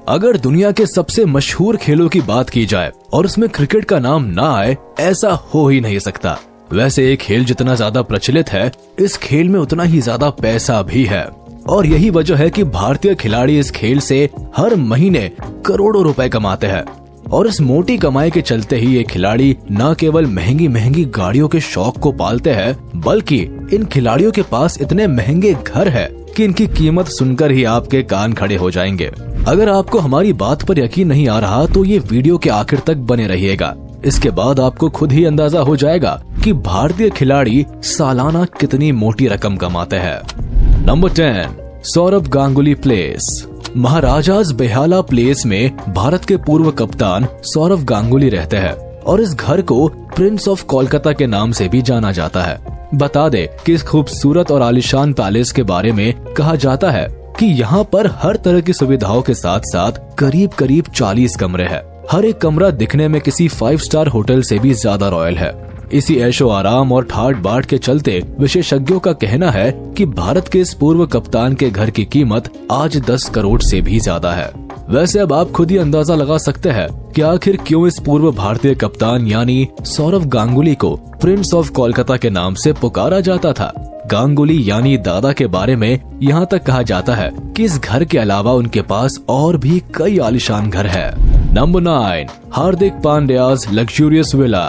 अगर दुनिया के सबसे मशहूर खेलों की बात की जाए और उसमें क्रिकेट का नाम ना आए, ऐसा हो ही नहीं सकता। वैसे ये खेल जितना ज्यादा प्रचलित है, इस खेल में उतना ही ज्यादा पैसा भी है और यही वजह है कि भारतीय खिलाड़ी इस खेल से हर महीने करोड़ों रुपए कमाते हैं। और इस मोटी कमाई के चलते ही ये खिलाड़ी न केवल महंगी महंगी गाड़ियों के शौक को पालते हैं, बल्कि इन खिलाड़ियों के पास इतने महंगे घर है कि इनकी कीमत सुनकर ही आपके कान खड़े हो जाएंगे। अगर आपको हमारी बात पर यकीन नहीं आ रहा तो ये वीडियो के आखिर तक बने रहिएगा। इसके बाद आपको खुद ही अंदाजा हो जाएगा कि भारतीय खिलाड़ी सालाना कितनी मोटी रकम कमाते हैं। Number 10, Sourav Ganguly place. Maharaja's Behala place में भारत के पूर्व कप्तान सौरव गांगुली रहते हैं और इस घर को प्रिंस ऑफ कोलकाता के नाम से भी जाना जाता है। बता दे कि इस खूबसूरत और आलीशान पैलेस के बारे में कहा जाता है कि यहाँ पर हर तरह की सुविधाओं के साथ साथ करीब करीब 40 कमरे हैं। हर एक कमरा दिखने में किसी 5 स्टार होटल से भी ज्यादा रॉयल है। इसी ऐशो आराम और ठाट बाट के चलते विशेषज्ञों का कहना है कि भारत के इस पूर्व कप्तान के घर की कीमत आज 10 करोड़ से भी ज्यादा है। वैसे अब आप खुद ही अंदाजा लगा सकते हैं कि आखिर क्यों इस पूर्व भारतीय कप्तान यानी सौरव गांगुली को प्रिंस ऑफ कोलकाता के नाम से पुकारा जाता था। गांगुली यानी दादा के बारे में यहाँ तक कहा जाता है कि इस घर के अलावा उनके पास और भी कई आलीशान घर है। नंबर 9, हार्दिक पांड्याज लग्जूरियस विला।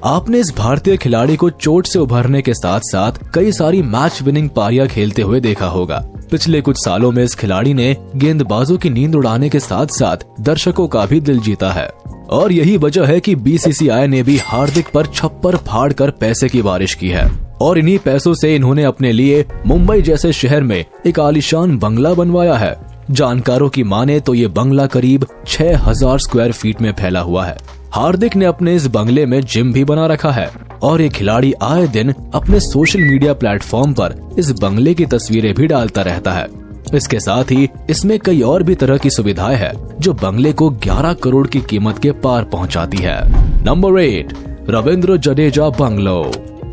आपने इस भारतीय खिलाड़ी को चोट से उभरने के साथ साथ कई सारी मैच विनिंग पारियां खेलते हुए देखा होगा। पिछले कुछ सालों में इस खिलाड़ी ने गेंदबाजों की नींद उड़ाने के साथ साथ दर्शकों का भी दिल जीता है और यही वजह है कि बीसीसीआई ने भी हार्दिक पर छप्पर फाड़ कर पैसे की बारिश की है और इन्हीं पैसों से इन्होंने अपने लिए मुंबई जैसे शहर में एक आलीशान बंगला बनवाया है। जानकारों की माने तो ये बंगला करीब 6000 स्क्वायर फीट में फैला हुआ है। हार्दिक ने अपने इस बंगले में जिम भी बना रखा है और ये खिलाड़ी आए दिन अपने सोशल मीडिया प्लेटफॉर्म पर इस बंगले की तस्वीरें भी डालता रहता है। इसके साथ ही इसमें कई और भी तरह की सुविधाएं हैं जो बंगले को 11 करोड़ की कीमत के पार पहुंचाती है। Number 8, Ravindra Jadeja bungalow.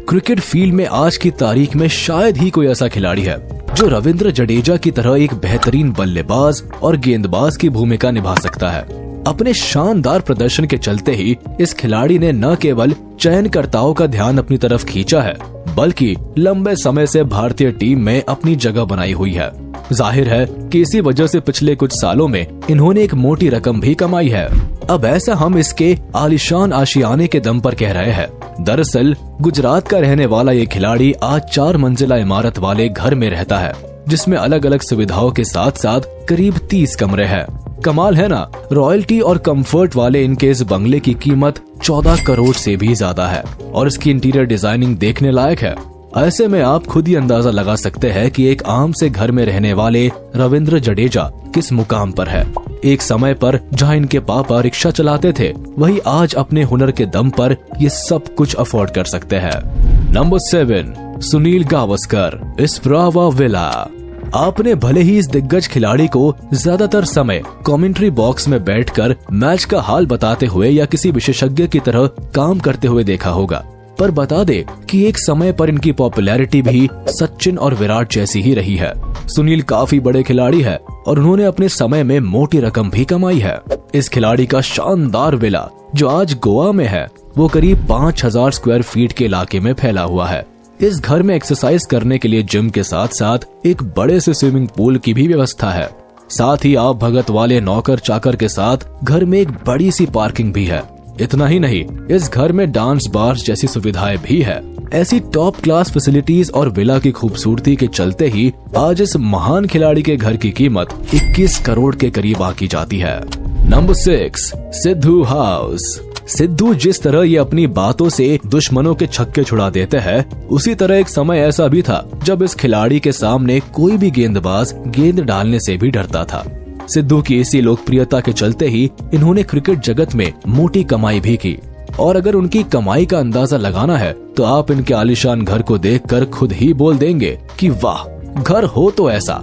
Cricket field में आज की तारीख में शायद ही कोई ऐसा खिलाड़ी है जो रविंद्र जडेजा की तरह एक बेहतरीन बल्लेबाज और गेंदबाज की भूमिका निभा सकता है। अपने शानदार प्रदर्शन के चलते ही इस खिलाड़ी ने न केवल चयनकर्ताओं का ध्यान अपनी तरफ खींचा है, बल्कि लंबे समय से भारतीय टीम में अपनी जगह बनाई हुई है। जाहिर है कि इसी वजह से पिछले कुछ सालों में इन्होंने एक मोटी रकम भी कमाई है। अब ऐसा हम इसके आलीशान आशियाने के दम पर कह रहे हैं। दरअसल गुजरात का रहने वाला ये खिलाड़ी आज 4 मंजिला इमारत वाले घर में रहता है, जिसमें अलग अलग सुविधाओं के साथ साथ करीब 30 कमरे हैं। कमाल है ना। रॉयल्टी और कंफर्ट वाले इनके इस बंगले की कीमत 14 करोड़ से भी ज्यादा है और इसकी इंटीरियर डिजाइनिंग देखने लायक है। ऐसे में आप खुद ही अंदाजा लगा सकते हैं कि एक आम से घर में रहने वाले रविंद्र जडेजा किस मुकाम पर है। एक समय पर जहां इनके पापा रिक्शा चलाते थे, वही आज अपने हुनर के दम पर ये सब कुछ अफोर्ड कर सकते हैं। Number 7, Sunil Gavaskar Isprava villa. आपने भले ही इस दिग्गज खिलाड़ी को ज्यादातर समय कमेंट्री बॉक्स में बैठकर मैच का हाल बताते हुए या किसी विशेषज्ञ की तरह काम करते हुए देखा होगा, पर बता दे कि एक समय पर इनकी पॉपुलैरिटी भी सचिन और विराट जैसी ही रही है। सुनील काफी बड़े खिलाड़ी है और उन्होंने अपने समय में मोटी रकम भी कमाई है। इस खिलाड़ी का शानदार विला जो आज गोवा में है, वो करीब 5000 स्क्वायर फीट के इलाके में फैला हुआ है। इस घर में एक्सरसाइज करने के लिए जिम के साथ साथ एक बड़े से स्विमिंग पूल की भी व्यवस्था है। साथ ही आप भगत वाले नौकर चाकर के साथ घर में एक बड़ी सी पार्किंग भी है। इतना ही नहीं, इस घर में डांस बार जैसी सुविधाएं भी है। ऐसी टॉप क्लास फैसिलिटीज और विला की खूबसूरती के चलते ही आज इस महान खिलाड़ी के घर की कीमत 21 करोड़ के करीब आकी जाती है। Number 6, Sidhu house. सिद्धू जिस तरह ये अपनी बातों से दुश्मनों के छक्के छुड़ा देते हैं, उसी तरह एक समय ऐसा भी था जब इस खिलाड़ी के सामने कोई भी गेंदबाज गेंद डालने से भी डरता था। सिद्धू की इसी लोकप्रियता के चलते ही इन्होंने क्रिकेट जगत में मोटी कमाई भी की और अगर उनकी कमाई का अंदाजा लगाना है तो आप इनके आलीशान घर को देखकर खुद ही बोल देंगे कि वाह, घर हो तो ऐसा।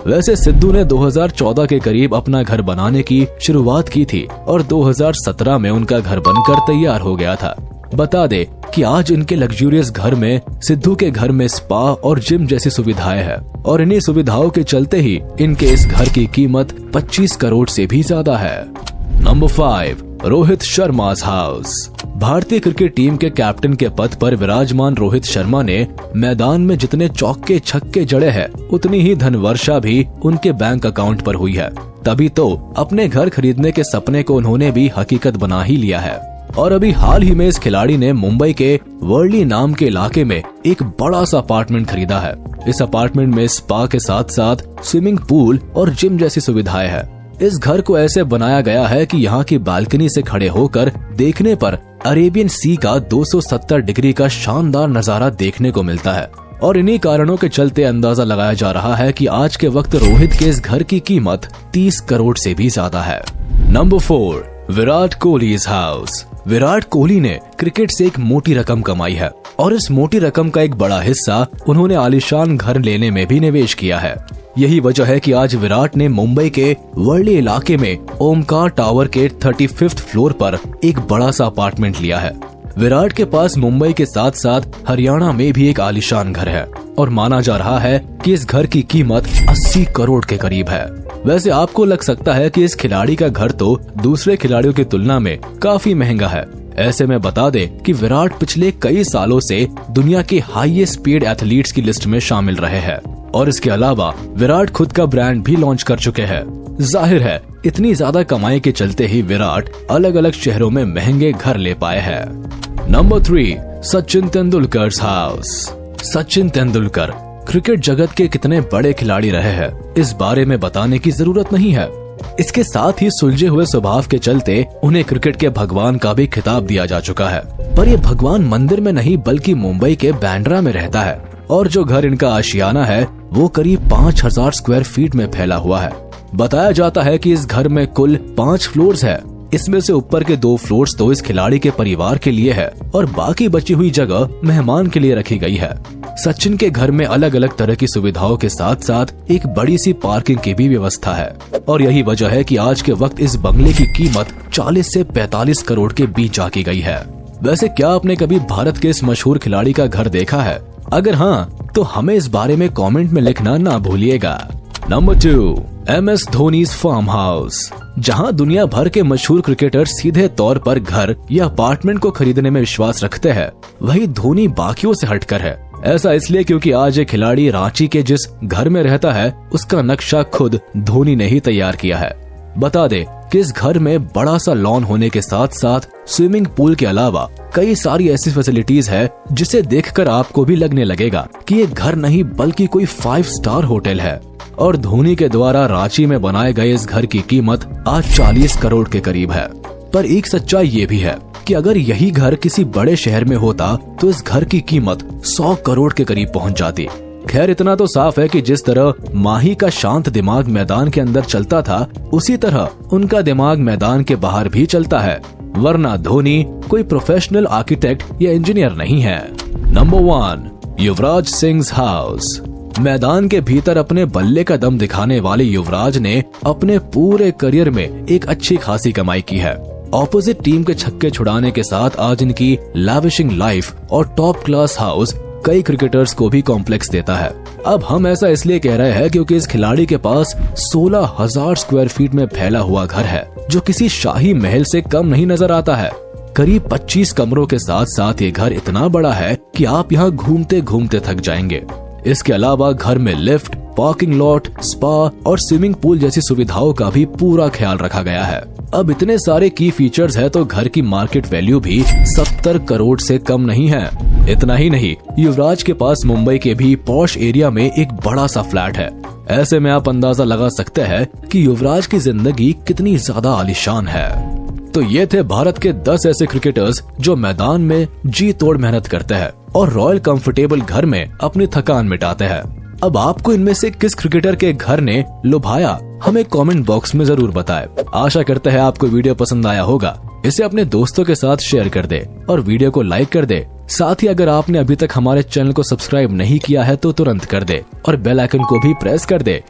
वैसे सिद्धू ने 2014 के करीब अपना घर बनाने की शुरुआत की थी और 2017 में उनका घर बनकर तैयार हो गया था। बता दे कि आज इनके लग्जूरियस घर में सिद्धू के घर में स्पा और जिम जैसी सुविधाएं हैं और इन्हीं सुविधाओं के चलते ही इनके इस घर की कीमत 25 करोड़ से भी ज्यादा है। Number 5, Rohit Sharma's house. भारतीय क्रिकेट टीम के कैप्टन के पद पर विराजमान रोहित शर्मा ने मैदान में जितने चौके छक्के जड़े हैं उतनी ही धनवर्षा भी उनके बैंक अकाउंट पर हुई है। तभी तो अपने घर खरीदने के सपने को उन्होंने भी हकीकत बना ही लिया है। और अभी हाल ही में इस खिलाड़ी ने मुंबई के वर्ली नाम के इलाके में एक बड़ा सा अपार्टमेंट खरीदा है। इस अपार्टमेंट में स्पा के साथ साथ स्विमिंग पूल और जिम जैसी सुविधाएं हैं। इस घर को ऐसे बनाया गया है कि यहाँ की बालकनी से खड़े होकर देखने पर अरेबियन सी का 270 डिग्री का शानदार नजारा देखने को मिलता है। और इन्हीं कारणों के चलते अंदाजा लगाया जा रहा है कि आज के वक्त रोहित के इस घर की कीमत 30 करोड़ से भी ज्यादा है। Number 4, Virat Kohli's house. विराट कोहली ने क्रिकेट से एक मोटी रकम कमाई है और इस मोटी रकम का एक बड़ा हिस्सा उन्होंने आलीशान घर लेने में भी निवेश किया है। यही वजह है कि आज विराट ने मुंबई के वर्ली इलाके में ओमकार टावर के 35th फ्लोर पर एक बड़ा सा अपार्टमेंट लिया है। विराट के पास मुंबई के साथ साथ हरियाणा में भी एक आलीशान घर है और माना जा रहा है कि इस घर की कीमत 80 करोड़ के करीब है। वैसे आपको लग सकता है कि इस खिलाड़ी का घर तो दूसरे खिलाड़ियों की तुलना में काफी महंगा है। ऐसे में बता दे कि विराट पिछले कई सालों से दुनिया के हाईएस्ट पेड एथलीट्स की लिस्ट में शामिल रहे हैं और इसके अलावा विराट खुद का ब्रांड भी लॉन्च कर चुके हैं। जाहिर है इतनी ज्यादा कमाई के चलते ही विराट अलग अलग शहरों में महंगे घर ले पाए हैं। Number 3, Sachin Tendulkar's house. Sachin Tendulkar cricket जगत के कितने बड़े खिलाड़ी रहे हैं इस बारे में बताने की जरूरत नहीं है। इसके साथ ही सुलझे हुए स्वभाव के चलते उन्हें क्रिकेट के भगवान का भी खिताब दिया जा चुका है। पर ये भगवान मंदिर में नहीं बल्कि मुंबई के बांद्रा में रहता है और जो घर इनका आशियाना है वो करीब 5000 स्क्वायर फीट में फैला हुआ है। बताया जाता है कि इस घर में कुल 5 फ्लोर्स है। इसमें से ऊपर के 2 फ्लोर्स तो इस खिलाड़ी के परिवार के लिए है और बाकी बची हुई जगह मेहमान के लिए रखी गई है। सचिन के घर में अलग अलग तरह की सुविधाओं के साथ साथ एक बड़ी सी पार्किंग की भी व्यवस्था है और यही वजह है कि आज के वक्त इस बंगले की कीमत 40 से 45 करोड़ के बीच आकी गई है। वैसे क्या आपने कभी भारत के इस मशहूर खिलाड़ी का घर देखा है? अगर हाँ तो हमें इस बारे में कमेंट में लिखना ना भूलिएगा। Number 2, MS Dhoni's farm house. जहां दुनिया भर के मशहूर क्रिकेटर सीधे तौर पर घर या अपार्टमेंट को खरीदने में विश्वास रखते हैं, वही धोनी बाकियों से हटकर है। ऐसा इसलिए क्योंकि आज एक खिलाड़ी रांची के जिस घर में रहता है उसका नक्शा खुद धोनी ने ही तैयार किया है। बता दे कि इस घर में बड़ा सा लॉन होने के साथ साथ स्विमिंग पूल के अलावा कई सारी ऐसी फैसिलिटीज है जिसे देखकर आपको भी लगने लगेगा कि ये घर नहीं बल्कि कोई 5 स्टार होटल है। और धोनी के द्वारा रांची में बनाए गए इस घर की कीमत आज 40 करोड़ के करीब है। पर एक सच्चाई ये भी है कि अगर यही घर किसी बड़े शहर में होता तो इस घर की कीमत 100 करोड़ के करीब पहुंच जाती। खैर इतना तो साफ है कि जिस तरह माही का शांत दिमाग मैदान के अंदर चलता था उसी तरह उनका दिमाग मैदान के बाहर भी चलता है, वरना धोनी कोई प्रोफेशनल आर्किटेक्ट या इंजीनियर नहीं है। नंबर 1, युवराज सिंह's हाउस। मैदान के भीतर अपने बल्ले का दम दिखाने वाले युवराज ने अपने पूरे करियर में एक अच्छी खासी कमाई की है। ऑपोजिट टीम के छक्के छुड़ाने के साथ आज इनकी लैविशिंग लाइफ और टॉप क्लास हाउस कई क्रिकेटर्स को भी कॉम्प्लेक्स देता है। अब हम ऐसा इसलिए कह रहे हैं क्योंकि इस खिलाड़ी के पास 16,000 स्क्वायर फीट में फैला हुआ घर है जो किसी शाही महल से कम नहीं नजर आता है। करीब 25 कमरों के साथ साथ ये घर इतना बड़ा है कि आप यहाँ घूमते घूमते थक जाएंगे। इसके अलावा घर में लिफ्ट, पार्किंग लॉट, स्पा और स्विमिंग पूल जैसी सुविधाओं का भी पूरा ख्याल रखा गया है। अब इतने सारे की फीचर्स है तो घर की मार्केट वैल्यू भी 70 करोड़ से कम नहीं है। इतना ही नहीं, युवराज के पास मुंबई के भी पॉश एरिया में एक बड़ा सा फ्लैट है। ऐसे में आप अंदाजा लगा सकते हैं कि युवराज की जिंदगी कितनी ज्यादा आलीशान है। तो ये थे भारत के 10 ऐसे क्रिकेटर्स जो मैदान में जी तोड़ मेहनत करते हैं और रॉयल कंफर्टेबल घर में अपनी थकान मिटाते हैं। अब आपको इनमें से किस क्रिकेटर के घर ने लुभाया हमें कमेंट बॉक्स में जरूर बताएं। आशा करते हैं आपको वीडियो पसंद आया होगा। इसे अपने दोस्तों के साथ शेयर कर दे और वीडियो को लाइक कर दे। साथ ही अगर आपने अभी तक हमारे चैनल को सब्सक्राइब नहीं किया है तो तुरंत कर दे और बेल आइकन को भी प्रेस कर दे